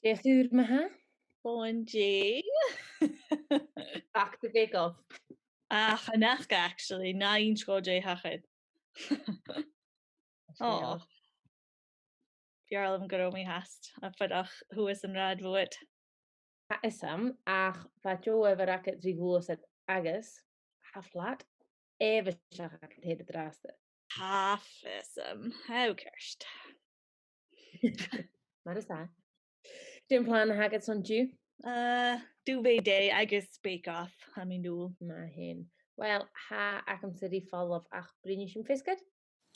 Deachúr me ha? Bonji. Ach de big of. Ach, enough actually. Nine scored hachid. Oh, Bjarlam go mi hast. A fadach who is an radwood. Ha isam ach va jo ever raket rigos at agus ha flat ever seach het hede draste. Half is how kirst. Mar is that? Dim plan haget son du? Duvet day, I guess speak off. I mean, do. Ma hen. Well, ha acum city fall of ach brinishim fisket?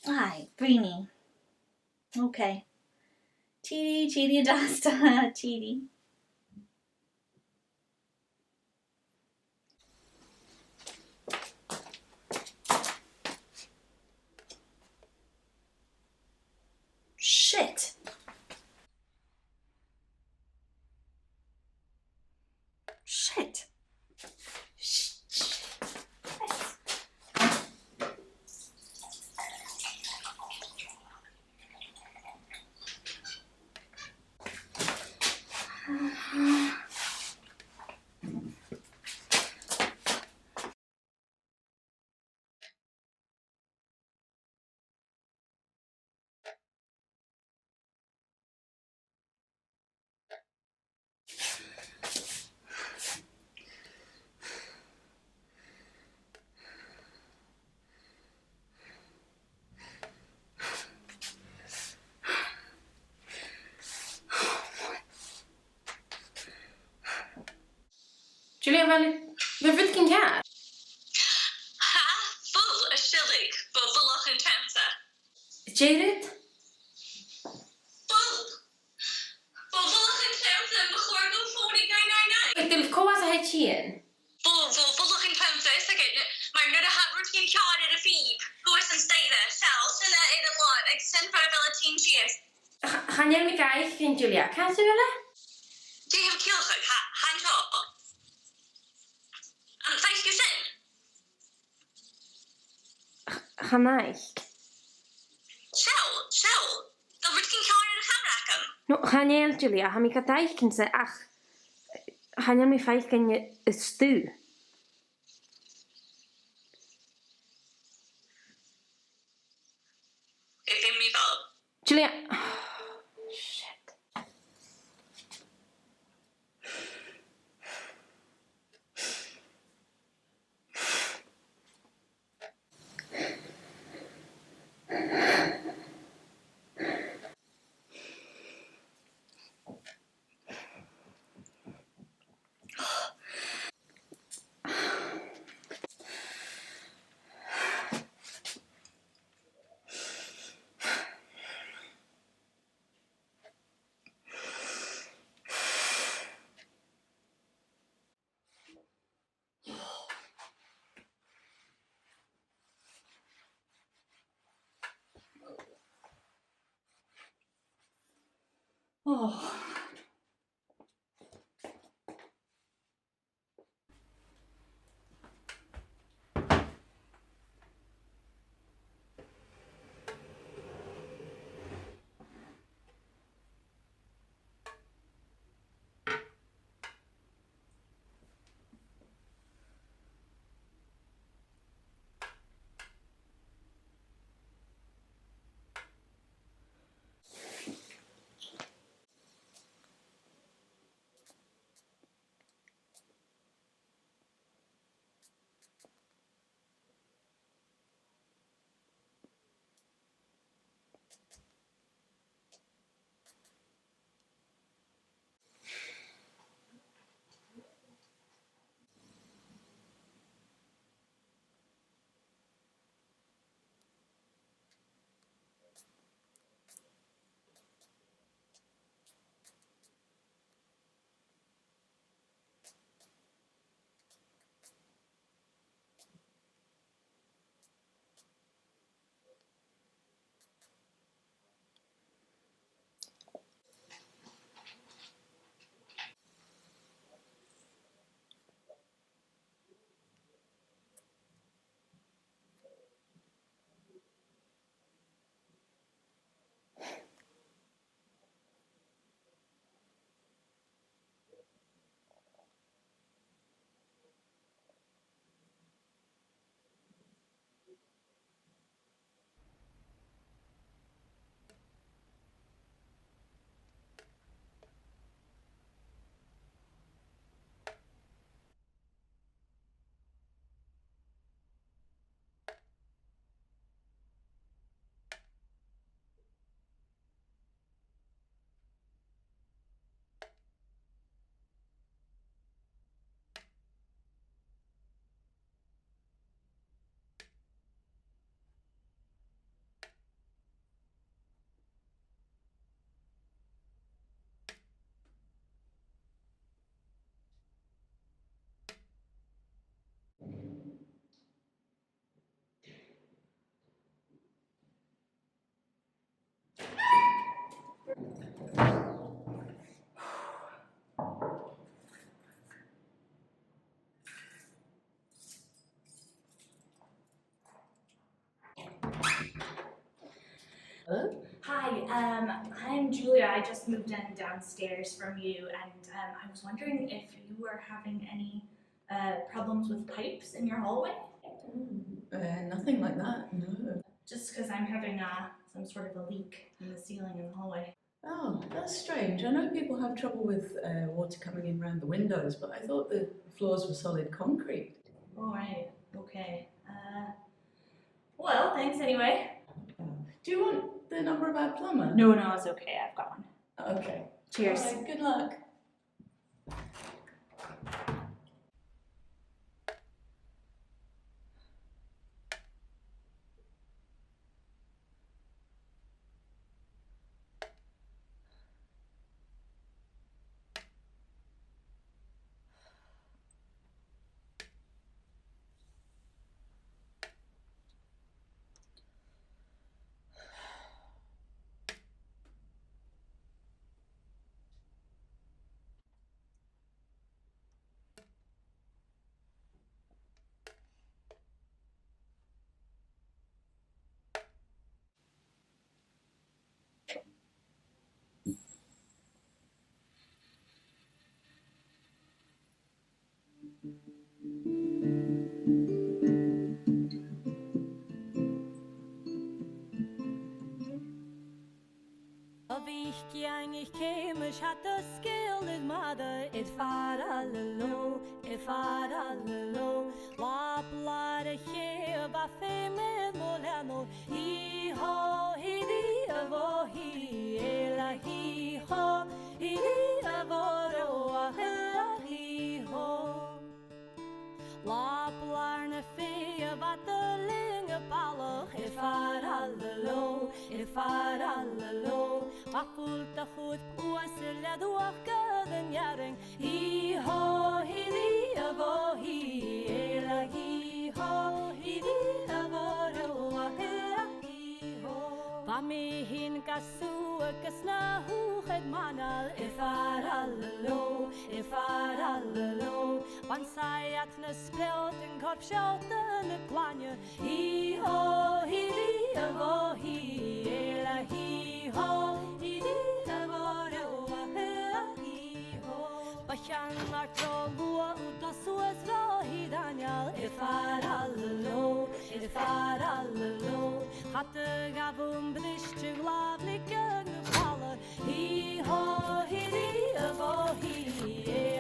Aye, Breeny. Okay. Chidi dasta, chidi. Shit. Shit. Julia, we vitkin cat. Ha, full a shilling, but full in Tamsa. Jared? Full. But full in Tamsa before go 40999. Ik dil koas a het chien. Full in Tamsa, is again. Maar nu de had routine card at a fee. Who is in state there? Cells in a lot. Extend for a team cheers. Gaan jij me kijken, Julia? Kan ze willen? Do you have a kill hook? Hand up. Thank you, Sin. Gaan mij. Shell. The routine card at a hamrakum. No, gaan jij, Julia? Gaan me kijken ze ach. Gaan jij me kijken je stu? Ik denk me wel. Julia. Oh. Hello? Hi, I'm Julia. I just moved in downstairs from you, and I was wondering if you were having any problems with pipes in your hallway? Nothing like that, no. Just because I'm having some sort of a leak in the ceiling in the hallway. Oh, that's strange. I know people have trouble with water coming in around the windows, but I thought the floors were solid concrete. All right, okay. Well, thanks anyway. Do you want the number of our plumber? No, it's okay. I've got one. Okay. Cheers. All right, good luck. Ich came, ich had the skill in mother, it far allo, la blada here, ba fame molano, he ho, he di avo, he la he ho, he di avo, ro, he ho. La blarne fee, ba the ling a palo, it far allo, Wat voelt de goed, hoe Ceangal Dolen II jaring. Hi-ho, hi-di-avo, hi-la, hi-ho, hi-di-avo, roa, hi-ho. Van me hin kasu, kasna hoe het manal, ifar allo. Van zij at ne speelt en kop schoten het planje. Hi-ho, hi-di-avo, hi-la, hi-ho. Bachan martro lua uta suas rohi Daniel ifar allo hatte gavum brische glavlike falle hi ho hi di avo hi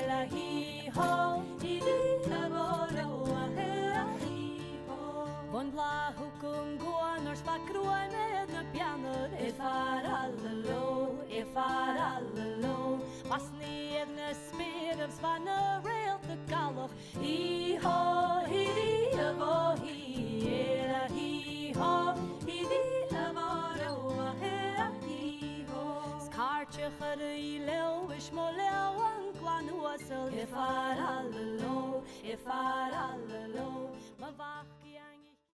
la hi ho hi di avo hi ho von bla hukum goan or spakruan de piano ifar allo was nie in a speed of spanner rail to galloch he ho he di avo he la he ho he di avo ro he ho skarche khari leo wish mo leo an kwan wasel ifar allo ma